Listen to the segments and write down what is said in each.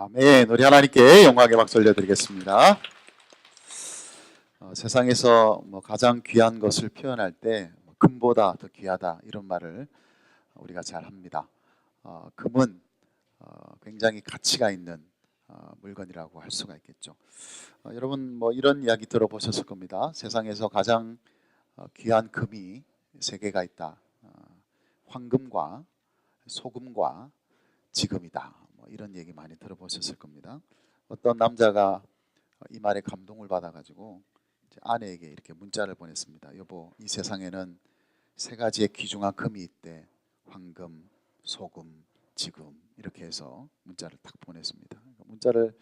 아멘. 우리 하나님께 영광의 박수 올려드리겠습니다. 세상에서 가장 귀한 것을 표현할 때 금보다 더 귀하다 이런 말을 우리가 잘 합니다. 금은 굉장히 가치가 있는 물건이라고 할 수가 있겠죠. 여러분 이런 이야기 들어보셨을 겁니다. 세상에서 가장 귀한 금이 세 개가 있다. 황금과 소금과 지금이다. 이런 얘기 많이 들어보셨을 겁니다. 어떤 남자가 이 말에 감동을 받아가지고 아내에게 이렇게 문자를 보냈습니다. 여보, 이 세상에는 세 가지의 귀중한 금이 있대. 황금, 소금, 지금 이렇게 해서 문자를 딱 보냈습니다. 문자를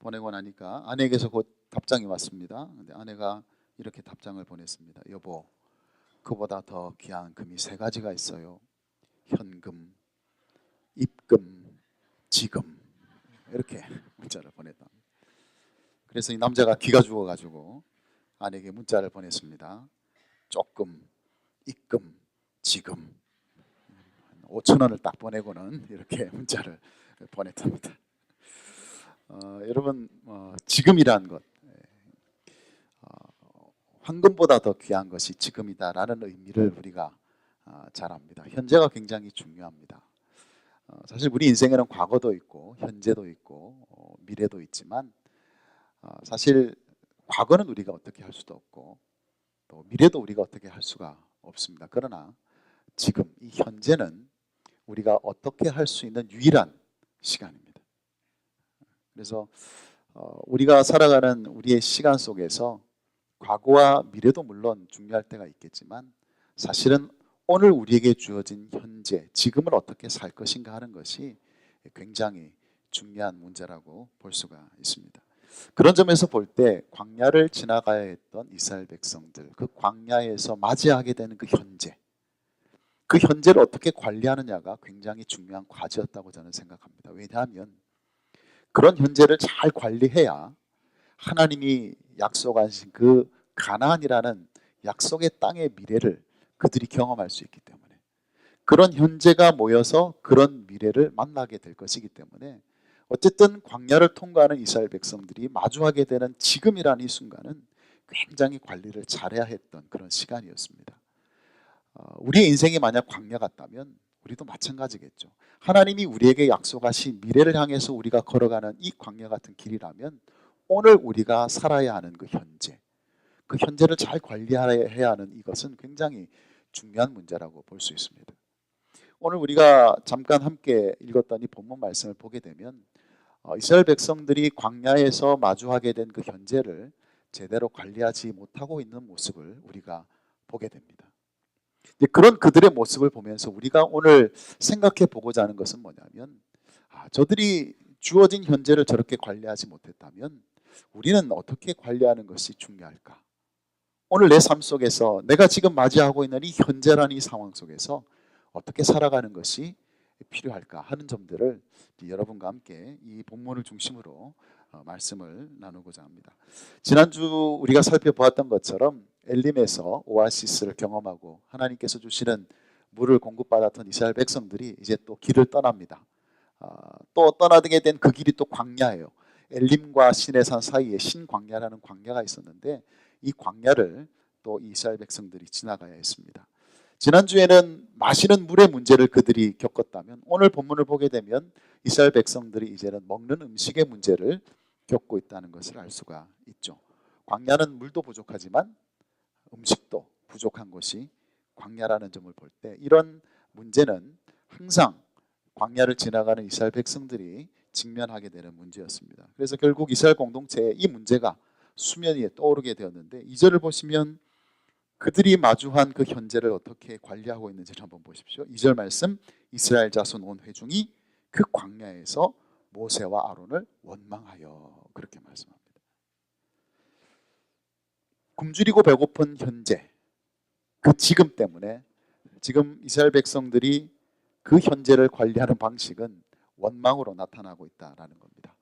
보내고 나니까 아내에게서 곧 답장이 왔습니다. 근데 아내가 이렇게 답장을 보냈습니다. 여보, 그보다 더 귀한 금이 세 가지가 있어요. 현금, 입금, 지금. 이렇게 문자를 보냈다. 그래서 이 남자가 기가 죽어가지고 아내에게 문자를 보냈습니다. 조금, 입금, 지금. 5천 원을 딱 보내고는 이렇게 문자를 보냈답니다. 여러분, 지금이라는 것, 황금보다 더 귀한 것이 지금이다라는 의미를 우리가 잘 압니다. 현재가 굉장히 중요합니다. 사실 우리 인생에는 과거도 있고 현재도 있고 미래도 있지만 사실 과거는 우리가 어떻게 할 수도 없고 또 미래도 우리가 어떻게 할 수가 없습니다. 그러나 지금 이 현재는 우리가 어떻게 할 수 있는 유일한 시간입니다. 그래서 우리가 살아가는 우리의 시간 속에서 과거와 미래도 물론 중요할 때가 있겠지만 사실은 오늘 우리에게 주어진 현재, 지금을 어떻게 살 것인가 하는 것이 굉장히 중요한 문제라고 볼 수가 있습니다. 그런 점에서 볼 때 광야를 지나가야 했던 이스라엘 백성들, 그 광야에서 맞이하게 되는 그 현재, 그 현재를 어떻게 관리하느냐가 굉장히 중요한 과제였다고 저는 생각합니다. 왜냐하면 그런 현재를 잘 관리해야 하나님이 약속하신 그 가나안이라는 약속의 땅의 미래를 그들이 경험할 수 있기 때문에 그런 현재가 모여서 그런 미래를 만나게 될 것이기 때문에 어쨌든 광야를 통과하는 이스라엘 백성들이 마주하게 되는 지금이라는 이 순간은 굉장히 관리를 잘해야 했던 그런 시간이었습니다. 우리의 인생이 만약 광야 같다면 우리도 마찬가지겠죠. 하나님이 우리에게 약속하신 미래를 향해서 우리가 걸어가는 이 광야 같은 길이라면 오늘 우리가 살아야 하는 그 현재, 그 현재를 잘 관리해야 하는 이것은 굉장히 중요한 문제라고 볼 수 있습니다. 오늘 우리가 잠깐 함께 읽었던 이 본문 말씀을 보게 되면 이스라엘 백성들이 광야에서 마주하게 된 그 현재를 제대로 관리하지 못하고 있는 모습을 우리가 보게 됩니다. 그런 그들의 모습을 보면서 우리가 오늘 생각해 보고자 하는 것은 뭐냐면 저들이 주어진 현재를 저렇게 관리하지 못했다면 우리는 어떻게 관리하는 것이 중요할까? 오늘 내 삶 속에서 내가 지금 맞이하고 있는 이 현재라는 이 상황 속에서 어떻게 살아가는 것이 필요할까 하는 점들을 여러분과 함께 이 본문을 중심으로 말씀을 나누고자 합니다. 지난주 우리가 살펴보았던 것처럼 엘림에서 오아시스를 경험하고 하나님께서 주시는 물을 공급받았던 이스라엘 백성들이 이제 또 길을 떠납니다. 또 떠나게 된 그 길이 또 광야예요. 엘림과 시내산 사이에 신광야라는 광야가 있었는데 이 광야를 또 이스라엘 백성들이 지나가야 했습니다. 지난주에는 마시는 물의 문제를 그들이 겪었다면 오늘 본문을 보게 되면 이스라엘 백성들이 이제는 먹는 음식의 문제를 겪고 있다는 것을 알 수가 있죠. 광야는 물도 부족하지만 음식도 부족한 곳이 광야라는 점을 볼 때 이런 문제는 항상 광야를 지나가는 이스라엘 백성들이 직면하게 되는 문제였습니다. 그래서 결국 이스라엘 공동체에 이 문제가 수면 위에 떠오르게 되었는데 2절을 보시면 그들이 마주한 그 현재를 어떻게 관리하고 있는지를 한번 보십시오. 2절 말씀, 이스라엘 자손 온 회중이 그 광야에서 모세와 아론을 원망하여 그렇게 말씀합니다. 굶주리고 배고픈 현재, 그 지금 때문에 지금 이스라엘 백성들이 그 현재를 관리하는 방식은 원망으로 나타나고 있다는 겁니다.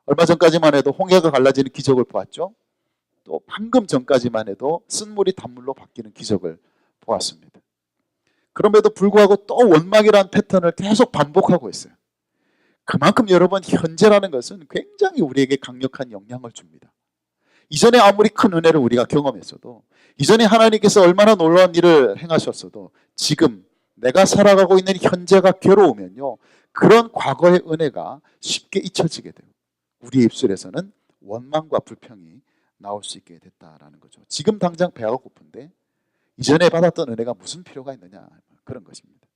얼마 전까지만 해도 홍해가 갈라지는 기적을 보았죠. 또 방금 전까지만 해도 쓴물이 단물로 바뀌는 기적을 보았습니다. 그럼에도 불구하고 또 원망이라는 패턴을 계속 반복하고 있어요. 그만큼 여러분 현재라는 것은 굉장히 우리에게 강력한 영향을 줍니다. 이전에 아무리 큰 은혜를 우리가 경험했어도, 이전에 하나님께서 얼마나 놀라운 일을 행하셨어도, 지금 내가 살아가고 있는 현재가 괴로우면요, 그런 과거의 은혜가 쉽게 잊혀지게 돼요. 우리의 입술에서는 원망과 불평이 나올 수 있게 됐다라는 거죠. 지금 당장 배가 고픈데 이전에 받았던 은혜가 무슨 필요가 있느냐, 그런 것입니다.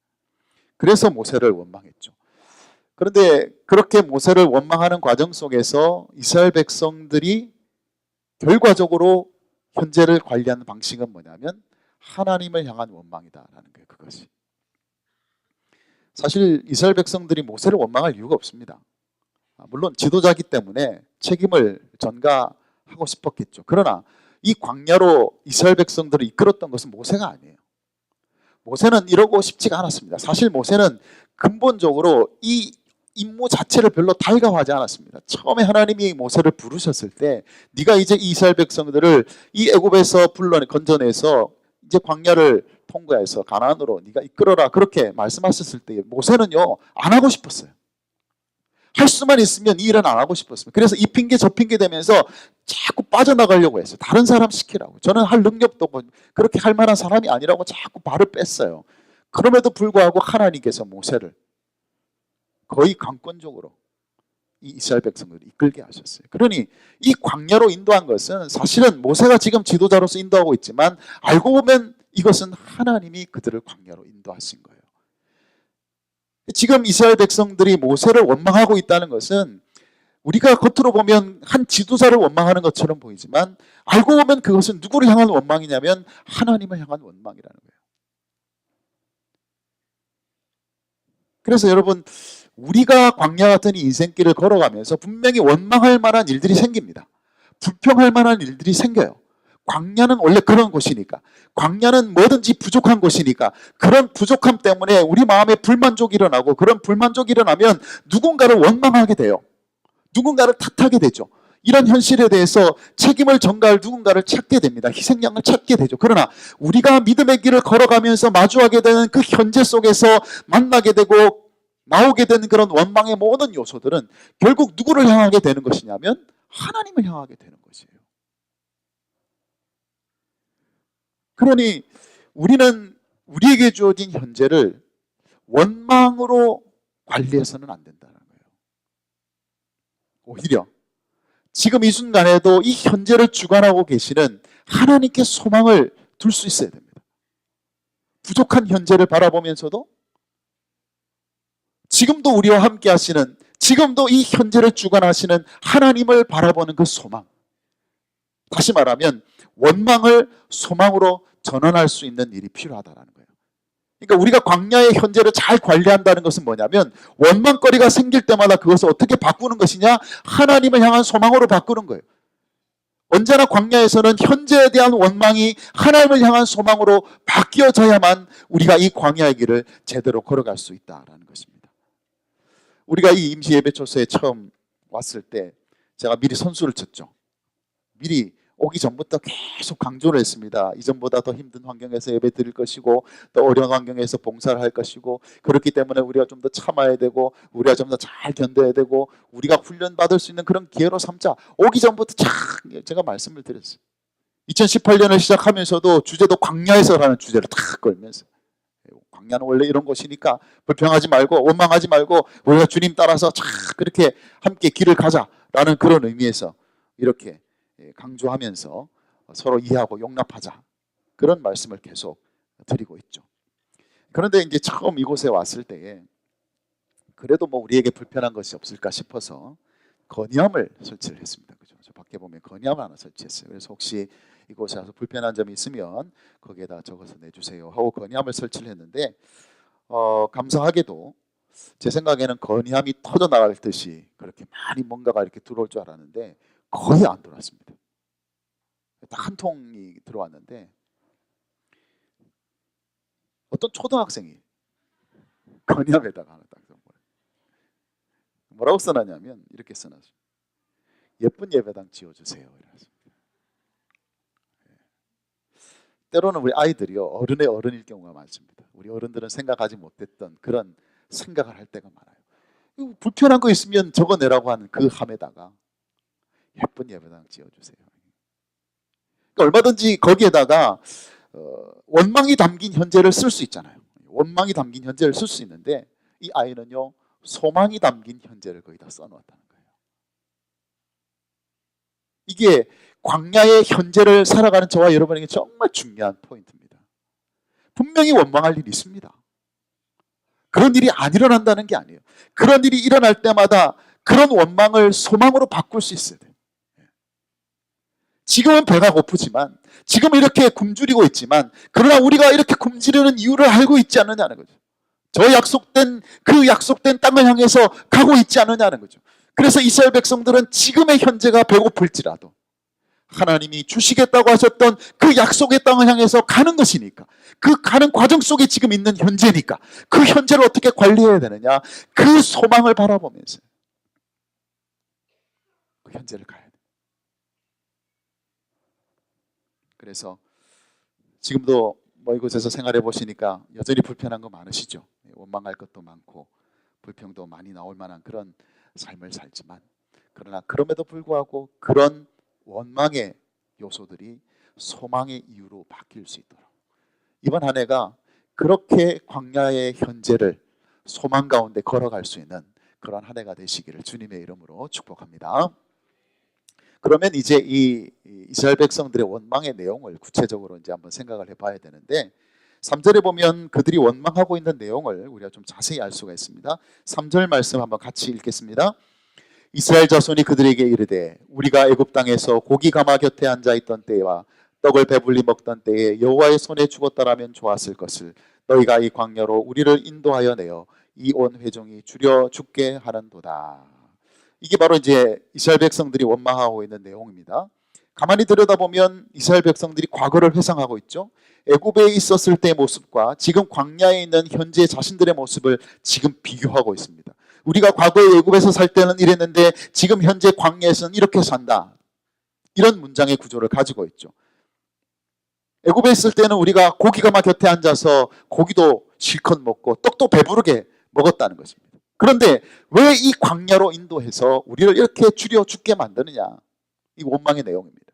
그래서 모세를 원망했죠. 그런데 그렇게 모세를 원망하는 과정 속에서 이스라엘 백성들이 결과적으로 현재를 관리하는 방식은 뭐냐면 하나님을 향한 원망이다라는 거예요. 그것이. 사실 이스라엘 백성들이 모세를 원망할 이유가 없습니다. 물론 지도자이기 때문에 책임을 전가하고 싶었겠죠. 그러나 이 광야로 이스라엘 백성들을 이끌었던 것은 모세가 아니에요. 모세는 이러고 싶지가 않았습니다. 사실 모세는 근본적으로 이 임무 자체를 별로 달가워하지 않았습니다. 처음에 하나님이 모세를 부르셨을 때 네가 이제 이스라엘 백성들을 이 애굽에서 건져내서 이제 광야를 통과해서 가나안으로 네가 이끌어라, 그렇게 말씀하셨을 때 모세는요 안 하고 싶었어요. 할 수만 있으면 이 일은 안 하고 싶었습니다. 그래서 이 핑계 저 핑계 대면서 자꾸 빠져나가려고 했어요. 다른 사람 시키라고. 저는 할 능력도 없고 그렇게 할 만한 사람이 아니라고 자꾸 발을 뺐어요. 그럼에도 불구하고 하나님께서 모세를 거의 강권적으로 이 이스라엘 백성들을 이끌게 하셨어요. 그러니 이 광야로 인도한 것은 사실은 모세가 지금 지도자로서 인도하고 있지만 알고 보면 이것은 하나님이 그들을 광야로 인도하신 거예요. 지금 이스라엘 백성들이 모세를 원망하고 있다는 것은 우리가 겉으로 보면 한 지도자를 원망하는 것처럼 보이지만 알고 보면 그것은 누구를 향한 원망이냐면 하나님을 향한 원망이라는 거예요. 그래서 여러분, 우리가 광야 같은 인생길을 걸어가면서 분명히 원망할 만한 일들이 생깁니다. 불평할 만한 일들이 생겨요. 광야는 원래 그런 곳이니까. 광야는 뭐든지 부족한 곳이니까. 그런 부족함 때문에 우리 마음에 불만족이 일어나고, 그런 불만족이 일어나면 누군가를 원망하게 돼요. 누군가를 탓하게 되죠. 이런 현실에 대해서 책임을 전가할 누군가를 찾게 됩니다. 희생양을 찾게 되죠. 그러나 우리가 믿음의 길을 걸어가면서 마주하게 되는 그 현재 속에서 만나게 되고 나오게 되는 그런 원망의 모든 요소들은 결국 누구를 향하게 되는 것이냐면 하나님을 향하게 되는 것이에요. 그러니 우리는 우리에게 주어진 현재를 원망으로 관리해서는 안 된다는 거예요. 오히려 지금 이 순간에도 이 현재를 주관하고 계시는 하나님께 소망을 둘 수 있어야 됩니다. 부족한 현재를 바라보면서도 지금도 우리와 함께 하시는, 지금도 이 현재를 주관하시는 하나님을 바라보는 그 소망. 다시 말하면 원망을 소망으로 전환할 수 있는 일이 필요하다는 거예요. 그러니까 우리가 광야의 현재를 잘 관리한다는 것은 뭐냐면 원망거리가 생길 때마다 그것을 어떻게 바꾸는 것이냐? 하나님을 향한 소망으로 바꾸는 거예요. 언제나 광야에서는 현재에 대한 원망이 하나님을 향한 소망으로 바뀌어져야만 우리가 이 광야의 길을 제대로 걸어갈 수 있다는 것입니다. 우리가 이 임시 예배 초소에 처음 왔을 때 제가 미리 선수를 쳤죠. 미리 오기 전부터 계속 강조를 했습니다. 이전보다 더 힘든 환경에서 예배 드릴 것이고 더 어려운 환경에서 봉사를 할 것이고, 그렇기 때문에 우리가 좀 더 참아야 되고 우리가 좀 더 잘 견뎌야 되고 우리가 훈련받을 수 있는 그런 기회로 삼자. 오기 전부터 제가 말씀을 드렸어요. 2018년을 시작하면서도 주제도 광야에서라는 주제를 탁 걸면서, 광야는 원래 이런 곳이니까 불평하지 말고 원망하지 말고 우리가 주님 따라서 그렇게 함께 길을 가자라는 그런 의미에서 이렇게 강조하면서 서로 이해하고 용납하자, 그런 말씀을 계속 드리고 있죠. 그런데 이제 처음 이곳에 왔을 때에 그래도 뭐 우리에게 불편한 것이 없을까 싶어서 건의함을 설치를 했습니다. 그죠? 저 밖에 보면 건의함 하나 설치했어요. 그래서 혹시 이곳에 와서 불편한 점이 있으면 거기에다 적어서 내주세요 하고 건의함을 설치를 했는데, 감사하게도 제 생각에는 건의함이 터져 나갈 듯이 그렇게 많이 뭔가가 이렇게 들어올 줄 알았는데 거의 안 들어왔습니다. 딱 한 통이 들어왔는데 어떤 초등학생이 건의함에다가 하나 딱 뭐라고 써놨냐면 이렇게 써놨어요. 예쁜 예배당 지어주세요. 때로는 우리 아이들이요, 어른의 어른일 경우가 많습니다. 우리 어른들은 생각하지 못했던 그런 생각을 할 때가 많아요. 불편한 거 있으면 적어내라고 하는 그 함에다가 예쁜 예배당 지어주세요. 그러니까 얼마든지 거기에다가 원망이 담긴 현재를 쓸 수 있잖아요. 원망이 담긴 현재를 쓸 수 있는데 이 아이는요, 소망이 담긴 현재를 거기다 써놓았다는 거예요. 이게 광야의 현재를 살아가는 저와 여러분에게 정말 중요한 포인트입니다. 분명히 원망할 일이 있습니다. 그런 일이 안 일어난다는 게 아니에요. 그런 일이 일어날 때마다 그런 원망을 소망으로 바꿀 수 있어야 돼요. 지금은 배가 고프지만, 지금 이렇게 굶주리고 있지만, 그러나 우리가 이렇게 굶주리는 이유를 알고 있지 않느냐는 거죠. 그 약속된 땅을 향해서 가고 있지 않느냐는 거죠. 그래서 이스라엘 백성들은 지금의 현재가 배고플지라도 하나님이 주시겠다고 하셨던 그 약속의 땅을 향해서 가는 것이니까, 그 가는 과정 속에 지금 있는 현재니까 그 현재를 어떻게 관리해야 되느냐, 그 소망을 바라보면서 그 현재를 가야 돼요. 그래서 지금도 뭐 이곳에서 생활해 보시니까 여전히 불편한 거 많으시죠. 원망할 것도 많고 불평도 많이 나올 만한 그런 삶을 살지만, 그러나 그럼에도 불구하고 그런 원망의 요소들이 소망의 이유로 바뀔 수 있도록 이번 한 해가 그렇게 광야의 현재를 소망 가운데 걸어갈 수 있는 그런 한 해가 되시기를 주님의 이름으로 축복합니다. 그러면 이제 이 이스라엘 백성들의 원망의 내용을 구체적으로 이제 한번 생각을 해봐야 되는데, 3절에 보면 그들이 원망하고 있는 내용을 우리가 좀 자세히 알 수가 있습니다. 3절 말씀 한번 같이 읽겠습니다. 이스라엘 자손이 그들에게 이르되 우리가 애굽 땅에서 고기 가마 곁에 앉아 있던 때와 떡을 배불리 먹던 때에 여호와의 손에 죽었더라면 좋았을 것을 너희가 이 광야로 우리를 인도하여 내어 이 온 회중이 줄여 죽게 하는도다. 이게 바로 이제 이스라엘 백성들이 원망하고 있는 내용입니다. 가만히 들여다보면 이스라엘 백성들이 과거를 회상하고 있죠. 애굽에 있었을 때의 모습과 지금 광야에 있는 현재 자신들의 모습을 지금 비교하고 있습니다. 우리가 과거에 애굽에서 살 때는 이랬는데 지금 현재 광야에서는 이렇게 산다. 이런 문장의 구조를 가지고 있죠. 애굽에 있을 때는 우리가 고기가 막 곁에 앉아서 고기도 실컷 먹고 떡도 배부르게 먹었다는 것입니다. 그런데 왜 이 광야로 인도해서 우리를 이렇게 줄여 죽게 만드느냐? 이 원망의 내용입니다.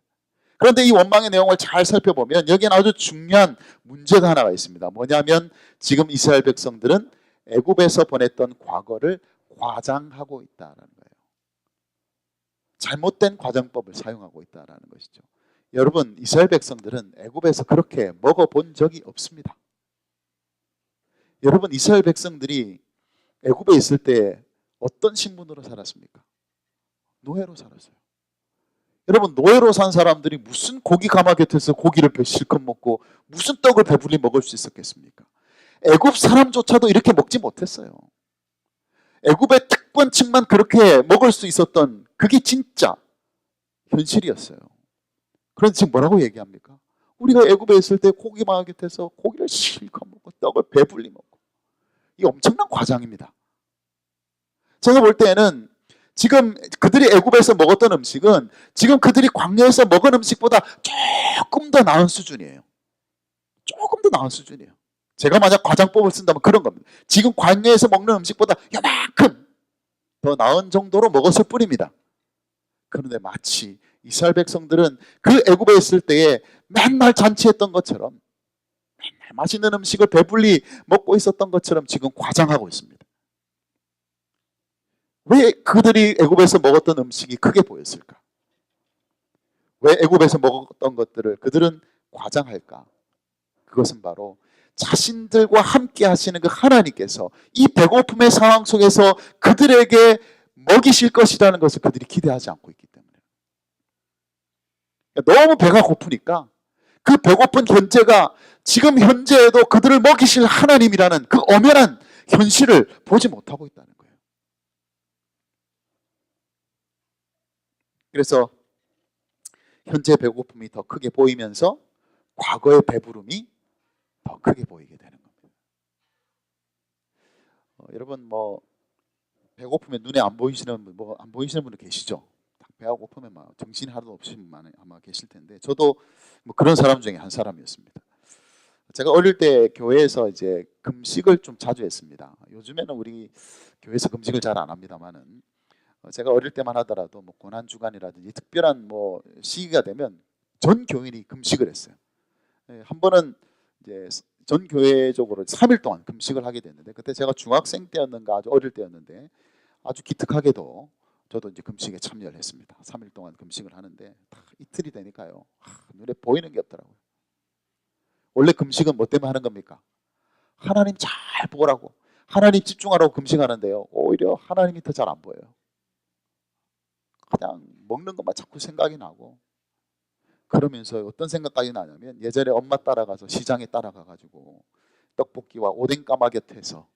그런데 이 원망의 내용을 잘 살펴보면 여기에는 아주 중요한 문제가 하나가 있습니다. 뭐냐면 지금 이스라엘 백성들은 애굽에서 보냈던 과거를 과장하고 있다는 거예요. 잘못된 과장법을 사용하고 있다는 것이죠. 여러분, 이스라엘 백성들은 애굽에서 그렇게 먹어본 적이 없습니다. 여러분, 이스라엘 백성들이 애굽에 있을 때 어떤 신분으로 살았습니까? 노예로 살았어요. 여러분, 노예로 산 사람들이 무슨 고기 가마 곁에서 고기를 실컷 먹고 무슨 떡을 배불리 먹을 수 있었겠습니까? 애굽 사람조차도 이렇게 먹지 못했어요. 애굽의 특권층만 그렇게 먹을 수 있었던 그게 진짜 현실이었어요. 그런데 지금 뭐라고 얘기합니까? 우리가 애굽에 있을 때 고기 가마 곁에서 고기를 실컷 먹고 떡을 배불리 먹고, 이 엄청난 과장입니다. 제가 볼 때는 지금 그들이 애굽에서 먹었던 음식은 지금 그들이 광야에서 먹은 음식보다 조금 더 나은 수준이에요. 조금 더 나은 수준이에요. 제가 만약 과장법을 쓴다면 그런 겁니다. 지금 광야에서 먹는 음식보다 요만큼 더 나은 정도로 먹었을 뿐입니다. 그런데 마치 이스라엘 백성들은 그 애굽에 있을 때에 맨날 잔치했던 것처럼, 맨날 맛있는 음식을 배불리 먹고 있었던 것처럼 지금 과장하고 있습니다. 왜 그들이 애굽에서 먹었던 음식이 크게 보였을까? 왜 애굽에서 먹었던 것들을 그들은 과장할까? 그것은 바로 자신들과 함께 하시는 그 하나님께서 이 배고픔의 상황 속에서 그들에게 먹이실 것이라는 것을 그들이 기대하지 않고 있기 때문에, 너무 배가 고프니까 그 배고픈 현재가 지금 현재에도 그들을 먹이실 하나님이라는 그 엄연한 현실을 보지 못하고 있다는 거예요. 그래서 현재 배고픔이 더 크게 보이면서 과거의 배부름이 더 크게 보이게 되는 겁니다. 여러분, 뭐 배고프면 눈에 안 보이시는 분, 뭐 안 보이시는 분도 계시죠? 배가 고프면 막 정신이 하나도 없으신 분 아마 계실 텐데, 저도 뭐 그런 사람 중에 한 사람이었습니다. 제가 어릴 때 교회에서 이제 금식을 좀 자주 했습니다. 요즘에는 우리 교회에서 금식을 잘 안 합니다만은 제가 어릴 때만 하더라도 뭐 고난 주간이라든지 특별한 뭐 시기가 되면 전 교인이 금식을 했어요. 한 번은 이제 전 교회적으로 3일 동안 금식을 하게 됐는데, 그때 제가 중학생 때였는가 아주 어릴 때였는데 아주 기특하게도 저도 이제 금식에 참여를 했습니다. 3일 동안 금식을 하는데 딱 이틀이 되니까요, 눈에 보이는 게 없더라고요. 원래 금식은 뭐 때문에 하는 겁니까? 하나님 잘 보라고, 하나님 집중하라고 금식하는데요, 오히려 하나님이 더 잘 안 보여요. 그냥 먹는 것만 자꾸 생각이 나고, 그러면서 어떤 생각까지 나냐면, 예전에 엄마 따라가서 시장에 따라가가지고 떡볶이와 오뎅 까마귀에서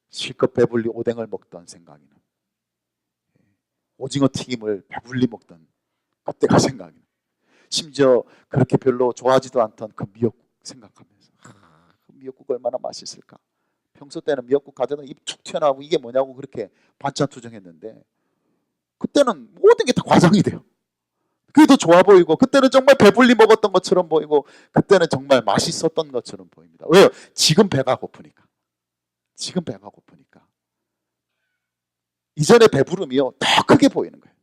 실컷 배불리 오뎅을 먹던 생각이 나요. 오징어 튀김을 배불리 먹던 그때가 생각이 나요. 심지어 그렇게 별로 좋아하지도 않던 그 미역국 생각하면서, 그 미역국 얼마나 맛있을까. 평소 때는 미역국 가져다 입 툭 튀어나오고 이게 뭐냐고 그렇게 반찬 투정했는데, 그때는 모든 게 다 과장이 돼요. 그게 더 좋아 보이고, 그때는 정말 배불리 먹었던 것처럼 보이고, 그때는 정말 맛있었던 것처럼 보입니다. 왜요? 지금 배가 고프니까. 지금 배가 고프니까. 이전의 배부름이요, 더 크게 보이는 거예요.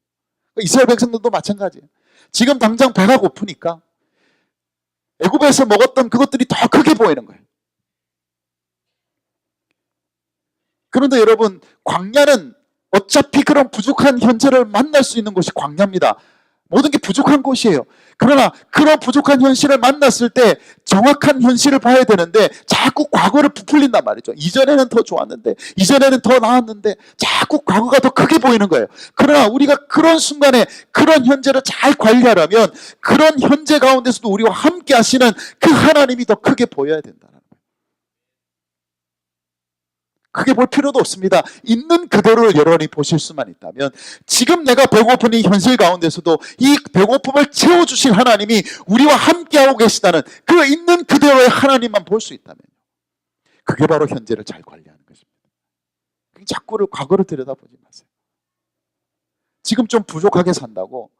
이스라엘 백성들도 마찬가지예요. 지금 당장 배가 고프니까 애굽에서 먹었던 그것들이 더 크게 보이는 거예요. 그런데 여러분, 광야는 어차피 그런 부족한 현재를 만날 수 있는 곳이 광야입니다. 모든 게 부족한 곳이에요. 그러나 그런 부족한 현실을 만났을 때 정확한 현실을 봐야 되는데 자꾸 과거를 부풀린단 말이죠. 이전에는 더 좋았는데, 이전에는 더 나았는데, 자꾸 과거가 더 크게 보이는 거예요. 그러나 우리가 그런 순간에 그런 현재를 잘 관리하려면 그런 현재 가운데서도 우리와 함께 하시는 그 하나님이 더 크게 보여야 된다는 거예요. 크게 볼 필요도 없습니다. 있는 그대로를 여러분이 보실 수만 있다면, 지금 내가 배고픈 이 현실 가운데서도 이 배고픔을 채워주실 하나님이 우리와 함께하고 계시다는 그 있는 그대로의 하나님만 볼 수 있다면, 그게 바로 현재를 잘 관리하는 것입니다. 자꾸를 과거를 들여다보지 마세요. 지금 좀 부족하게 산다고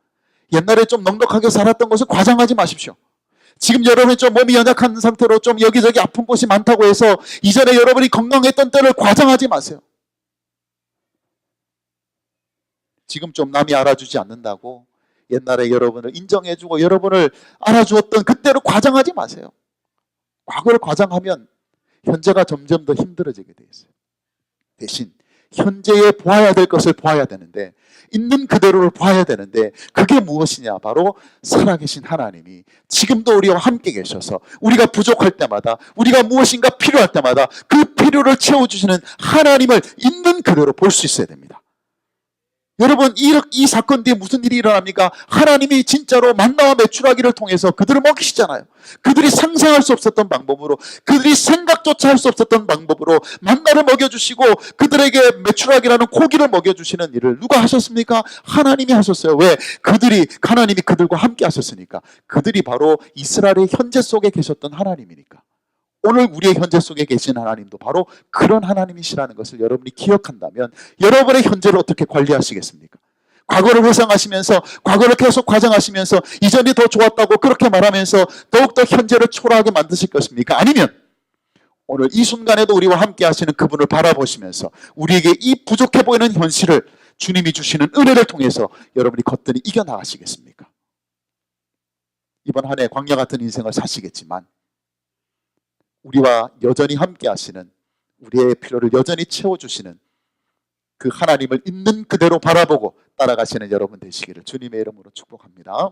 옛날에 좀 넉넉하게 살았던 것을 과장하지 마십시오. 지금 여러분이 좀 몸이 연약한 상태로 좀 여기저기 아픈 곳이 많다고 해서 이전에 여러분이 건강했던 때를 과장하지 마세요. 지금 좀 남이 알아주지 않는다고 옛날에 여러분을 인정해주고 여러분을 알아주었던 그때를 과장하지 마세요. 과거를 과장하면 현재가 점점 더 힘들어지게 돼 있어요. 대신 현재에 보아야 될 것을 보아야 되는데, 있는 그대로를 봐야 되는데, 그게 무엇이냐? 바로 살아계신 하나님이 지금도 우리와 함께 계셔서 우리가 부족할 때마다, 우리가 무엇인가 필요할 때마다 그 필요를 채워주시는 하나님을 있는 그대로 볼 수 있어야 됩니다. 여러분, 이 사건 뒤에 무슨 일이 일어납니까? 하나님이 진짜로 만나와 메추라기를 통해서 그들을 먹이시잖아요. 그들이 상상할 수 없었던 방법으로, 그들이 생각조차 할 수 없었던 방법으로 만나를 먹여주시고 그들에게 메추라기라는 고기를 먹여주시는 일을 누가 하셨습니까? 하나님이 하셨어요. 왜? 하나님이 그들과 함께 하셨으니까. 그들이 바로 이스라엘의 현재 속에 계셨던 하나님이니까. 오늘 우리의 현재 속에 계신 하나님도 바로 그런 하나님이시라는 것을 여러분이 기억한다면, 여러분의 현재를 어떻게 관리하시겠습니까? 과거를 회상하시면서, 과거를 계속 과장하시면서 이전이 더 좋았다고 그렇게 말하면서 더욱더 현재를 초라하게 만드실 것입니까? 아니면 오늘 이 순간에도 우리와 함께 하시는 그분을 바라보시면서 우리에게 이 부족해 보이는 현실을 주님이 주시는 은혜를 통해서 여러분이 거뜬히 이겨나가시겠습니까? 이번 한 해 광야 같은 인생을 사시겠지만 우리와 여전히 함께 하시는, 우리의 필요를 여전히 채워주시는 그 하나님을 있는 그대로 바라보고 따라가시는 여러분 되시기를 주님의 이름으로 축복합니다.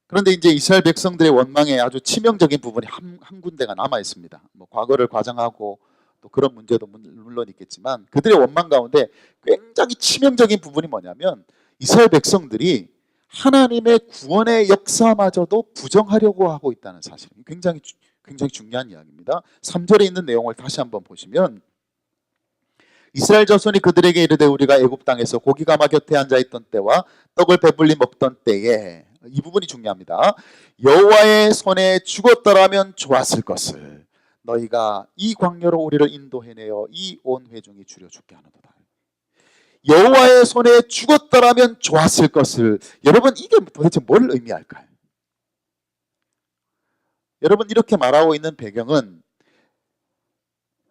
그런데 이제 이스라엘 백성들의 원망에 아주 치명적인 부분이 한 군데가 남아 있습니다. 뭐 과거를 과장하고 또 그런 문제도 물론 있겠지만, 그들의 원망 가운데 굉장히 치명적인 부분이 뭐냐면, 이스라엘 백성들이 하나님의 구원의 역사마저도 부정하려고 하고 있다는 사실. 굉장히 중요한 이야기입니다. 3절에 있는 내용을 다시 한번 보시면, 이스라엘 자손이 그들에게 이르되 우리가 애굽 땅에서 고기가마 곁에 앉아 있던 때와 떡을 배불리 먹던 때에, 이 부분이 중요합니다. 여호와의 손에 죽었더라면 좋았을 것을 너희가 이 광야로 우리를 인도해내어 이 온 회중이 줄여 죽게 하는도다. 여호와의 손에 죽었더라면 좋았을 것을, 여러분 이게 도대체 뭘 의미할까요? 여러분, 이렇게 말하고 있는 배경은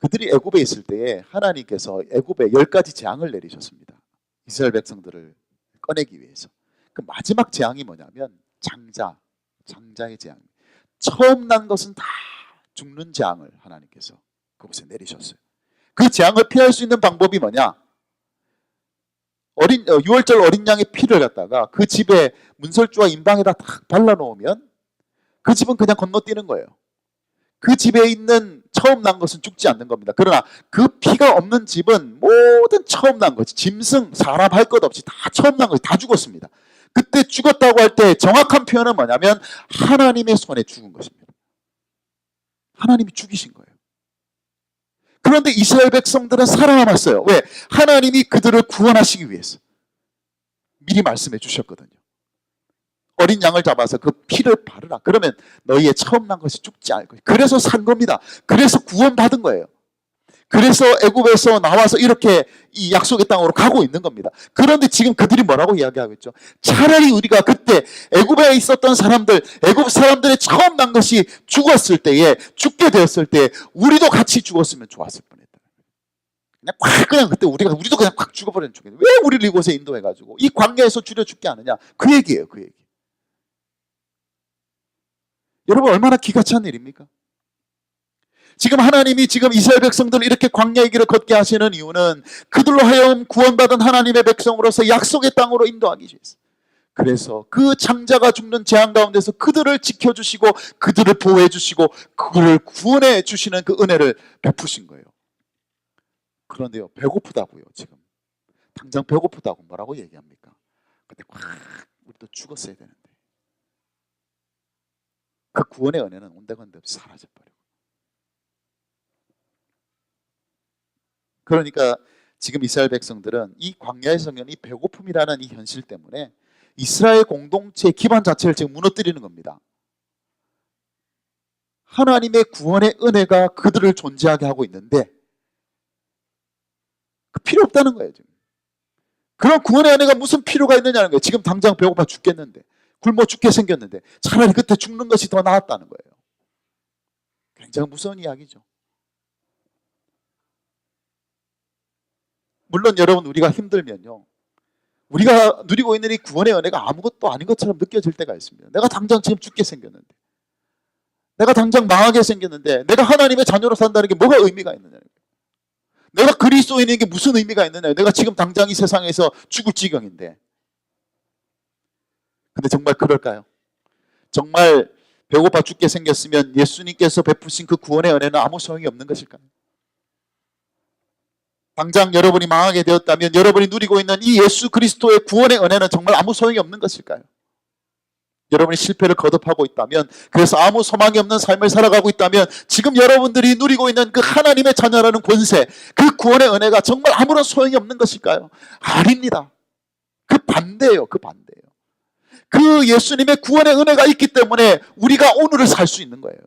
그들이 애굽에 있을 때에 하나님께서 애굽에 10가지 재앙을 내리셨습니다. 이스라엘 백성들을 꺼내기 위해서. 그 마지막 재앙이 뭐냐면 장자의 재앙. 처음 난 것은 다 죽는 재앙을 하나님께서 그곳에 내리셨어요. 그 재앙을 피할 수 있는 방법이 뭐냐? 6월절 어린 양의 피를 갖다가 그 집에 문설주와 인방에다 딱 발라놓으면 그 집은 그냥 건너뛰는 거예요. 그 집에 있는 처음 난 것은 죽지 않는 겁니다. 그러나 그 피가 없는 집은 모든 처음 난 것이 짐승, 사람 할 것 없이 다 처음 난 것이 다 죽었습니다. 그때 죽었다고 할 때 정확한 표현은 뭐냐면 하나님의 손에 죽은 것입니다. 하나님이 죽이신 거예요. 그런데 이스라엘 백성들은 살아남았어요. 왜? 하나님이 그들을 구원하시기 위해서 미리 말씀해 주셨거든요. 어린 양을 잡아서 그 피를 바르라. 그러면 너희의 처음 난 것이 죽지 않을 것이다. 그래서 산 겁니다. 그래서 구원받은 거예요. 그래서 애굽에서 나와서 이렇게 이 약속의 땅으로 가고 있는 겁니다. 그런데 지금 그들이 뭐라고 이야기하고 있죠? 차라리 우리가 그때 애굽에 있었던 사람들, 애굽 사람들의 처음 난 것이 죽었을 때에, 죽게 되었을 때 우리도 같이 죽었으면 좋았을 뻔했다. 그냥 그때 우리도 그냥 콱 죽어버리는 중이에요. 왜 우리를 이곳에 인도해가지고 이 광야에서 줄여 죽게 하느냐? 그 얘기예요, 그 얘기. 여러분, 얼마나 기가 찬 일입니까? 지금 하나님이 지금 이스라엘 백성들을 이렇게 광야의 길을 걷게 하시는 이유는 그들로 하여금 구원받은 하나님의 백성으로서 약속의 땅으로 인도하기 위해서. 그래서 그 장자가 죽는 재앙 가운데서 그들을 지켜주시고 그들을 보호해 주시고 그들을 구원해 주시는 그 은혜를 베푸신 거예요. 그런데요, 배고프다고요. 지금 당장 배고프다고 뭐라고 얘기합니까? 근데 우리도 죽었어야 되는데 그 구원의 은혜는 온데간데 없이 사라져버리고. 그러니까 지금 이스라엘 백성들은 이 광야에서는 이 배고픔이라는 이 현실 때문에 이스라엘 공동체의 기반 자체를 지금 무너뜨리는 겁니다. 하나님의 구원의 은혜가 그들을 존재하게 하고 있는데 그 필요 없다는 거예요. 지금. 그런 구원의 은혜가 무슨 필요가 있느냐는 거예요. 지금 당장 배고파 죽겠는데, 굶어 죽게 생겼는데 차라리 그때 죽는 것이 더 나았다는 거예요. 굉장히 무서운 이야기죠. 물론 여러분, 우리가 힘들면요, 우리가 누리고 있는 이 구원의 은혜가 아무것도 아닌 것처럼 느껴질 때가 있습니다. 내가 당장 지금 죽게 생겼는데, 내가 당장 망하게 생겼는데 내가 하나님의 자녀로 산다는 게 뭐가 의미가 있느냐, 내가 그리스도인인 게 무슨 의미가 있느냐, 내가 지금 당장 이 세상에서 죽을 지경인데. 근데 정말 그럴까요? 정말 배고파 죽게 생겼으면 예수님께서 베푸신 그 구원의 은혜는 아무 소용이 없는 것일까요? 당장 여러분이 망하게 되었다면 여러분이 누리고 있는 이 예수 그리스도의 구원의 은혜는 정말 아무 소용이 없는 것일까요? 여러분이 실패를 거듭하고 있다면, 그래서 아무 소망이 없는 삶을 살아가고 있다면 지금 여러분들이 누리고 있는 그 하나님의 자녀라는 권세, 그 구원의 은혜가 정말 아무런 소용이 없는 것일까요? 아닙니다. 그 반대예요. 그 반대예요. 그 예수님의 구원의 은혜가 있기 때문에 우리가 오늘을 살 수 있는 거예요.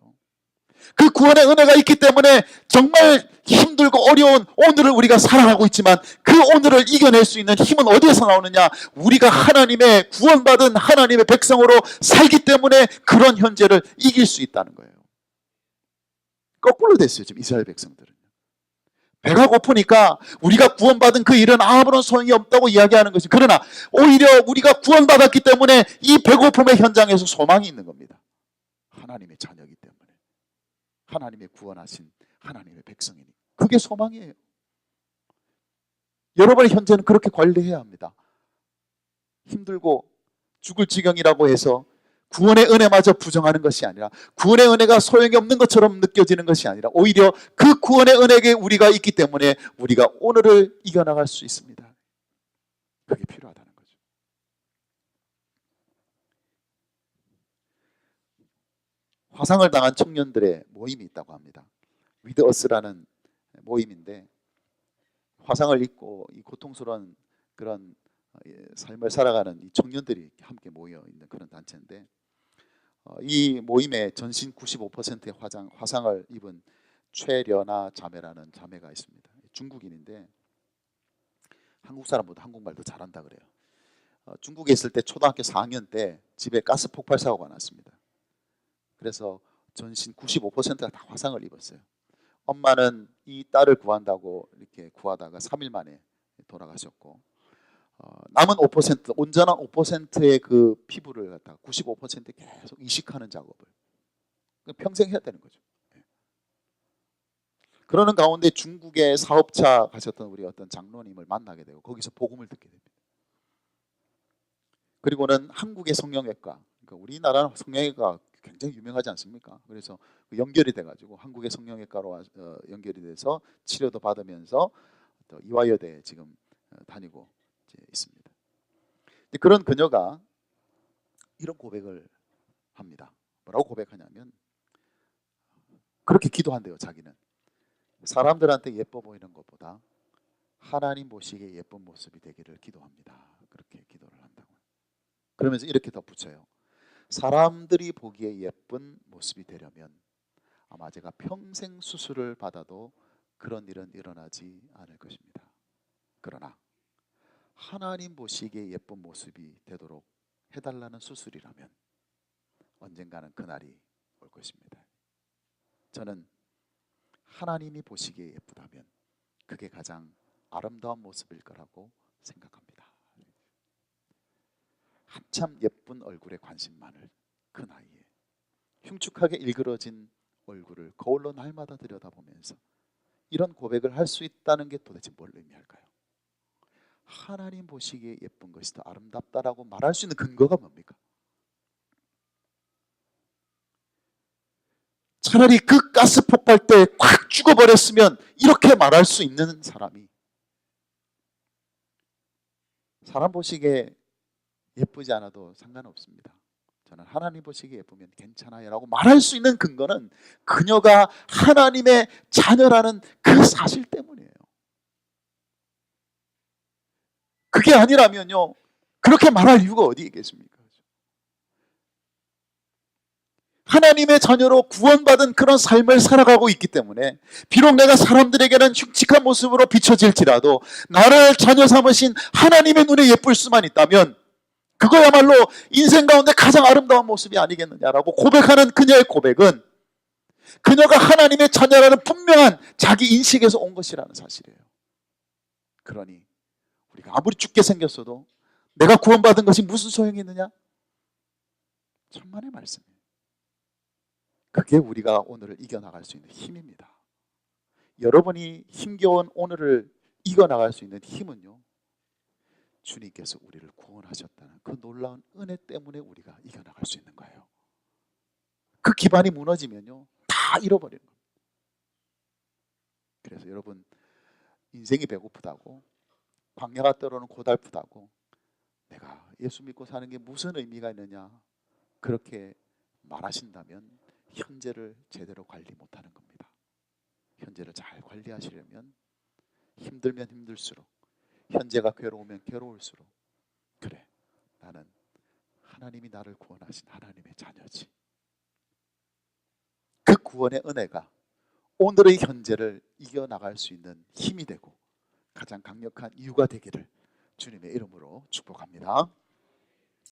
그 구원의 은혜가 있기 때문에 정말 힘들고 어려운 오늘을 우리가 살아가고 있지만 그 오늘을 이겨낼 수 있는 힘은 어디에서 나오느냐? 우리가 하나님의 구원받은 하나님의 백성으로 살기 때문에 그런 현재를 이길 수 있다는 거예요. 거꾸로 됐어요. 지금 이스라엘 백성들은. 배가 고프니까 우리가 구원받은 그 일은 아무런 소용이 없다고 이야기하는 것이, 그러나 오히려 우리가 구원받았기 때문에 이 배고픔의 현장에서 소망이 있는 겁니다. 하나님의 자녀이기 때문에. 하나님의 구원하신 하나님의 백성이니 그게 소망이에요. 여러분의 현재는 그렇게 관리해야 합니다. 힘들고 죽을 지경이라고 해서 구원의 은혜마저 부정하는 것이 아니라, 구원의 은혜가 소용이 없는 것처럼 느껴지는 것이 아니라 오히려 그 구원의 은혜에 우리가 있기 때문에 우리가 오늘을 이겨나갈 수 있습니다. 그게 필요하다는 거죠. 화상을 당한 청년들의 모임이 있다고 합니다. 위드 어스라는 모임인데, 화상을 입고 이 고통스러운 그런 삶을 살아가는 이 청년들이 함께 모여 있는 그런 단체인데, 이 모임에 전신 95%의 화상을 입은 최려나 자매라는 자매가 있습니다. 중국인인데 한국 사람보다 한국말 더 잘한다 그래요. 중국에 있을 때 초등학교 4학년 때 집에 가스 폭발 사고가 났습니다. 그래서 전신 95%가 다 화상을 입었어요. 엄마는 이 딸을 구한다고 이렇게 구하다가 3일 만에 돌아가셨고, 남은 5%, 온전한 5%의 그 피부를 갖다가 95% 계속 이식하는 작업을 평생 해야 되는 거죠. 그러는 가운데 중국의 사업차 가셨던 우리 어떤 장로님을 만나게 되고 거기서 복음을 듣게 됩니다. 그리고는 한국의 성형외과, 그러니까 우리나라 성형외과 굉장히 유명하지 않습니까? 그래서 연결이 돼가지고 한국의 성형외과로 연결이 돼서 치료도 받으면서 또 이화여대에 지금 다니고 있습니다. 그런 그녀가 이런 고백을 합니다. 뭐라고 고백하냐면 그렇게 기도한대요. 자기는 사람들한테 예뻐 보이는 것보다 하나님 보시기에 예쁜 모습이 되기를 기도합니다. 그렇게 기도를 한다고. 그러면서 이렇게 덧붙여요. 사람들이 보기에 예쁜 모습이 되려면 아마 제가 평생 수술을 받아도 그런 일은 일어나지 않을 것입니다. 그러나 하나님 보시기에 예쁜 모습이 되도록 해달라는 수술이라면 언젠가는 그날이 올 것입니다. 저는 하나님이 보시기에 예쁘다면 그게 가장 아름다운 모습일 거라고 생각합니다. 한참 예쁜 얼굴에 관심 많을 그 나이에 흉측하게 일그러진 얼굴을 거울로 날마다 들여다보면서 이런 고백을 할 수 있다는 게 도대체 뭘 의미할까요? 하나님 보시기에 예쁜 것이 더 아름답다라고 말할 수 있는 근거가 뭡니까? 차라리 그 가스 폭발 때 꽉 죽어버렸으면 이렇게 말할 수 있는 사람이 사람 보시기에 예쁘지 않아도 상관없습니다. 저는 하나님 보시기에 예쁘면 괜찮아요 라고 말할 수 있는 근거는 그녀가 하나님의 자녀라는 그 사실 때문이에요. 그게 아니라면요 그렇게 말할 이유가 어디 있겠습니까? 하나님의 자녀로 구원받은 그런 삶을 살아가고 있기 때문에 비록 내가 사람들에게는 흉측한 모습으로 비춰질지라도 나를 자녀 삼으신 하나님의 눈에 예쁠 수만 있다면 그거야말로 인생 가운데 가장 아름다운 모습이 아니겠느냐라고 고백하는 그녀의 고백은 그녀가 하나님의 자녀라는 분명한 자기 인식에서 온 것이라는 사실이에요. 그러니 우리가 아무리 죽게 생겼어도 내가 구원받은 것이 무슨 소용이 있느냐? 천만의 말씀이에요. 그게 우리가 오늘을 이겨나갈 수 있는 힘입니다. 여러분이 힘겨운 오늘을 이겨나갈 수 있는 힘은요 주님께서 우리를 구원하셨다는 그 놀라운 은혜 때문에 우리가 이겨나갈 수 있는 거예요. 그 기반이 무너지면요 다 잃어버리는 겁니다. 그래서 여러분 인생이 배고프다고 광야가 때로는 고달프다고 내가 예수 믿고 사는 게 무슨 의미가 있느냐 그렇게 말하신다면 현재를 제대로 관리 못하는 겁니다. 현재를 잘 관리하시려면 힘들면 힘들수록 현재가 괴로우면 괴로울수록 그래 나는 하나님이 나를 구원하신 하나님의 자녀지. 그 구원의 은혜가 오늘의 현재를 이겨나갈 수 있는 힘이 되고 가장 강력한 이유가 되기를 주님의 이름으로 축복합니다.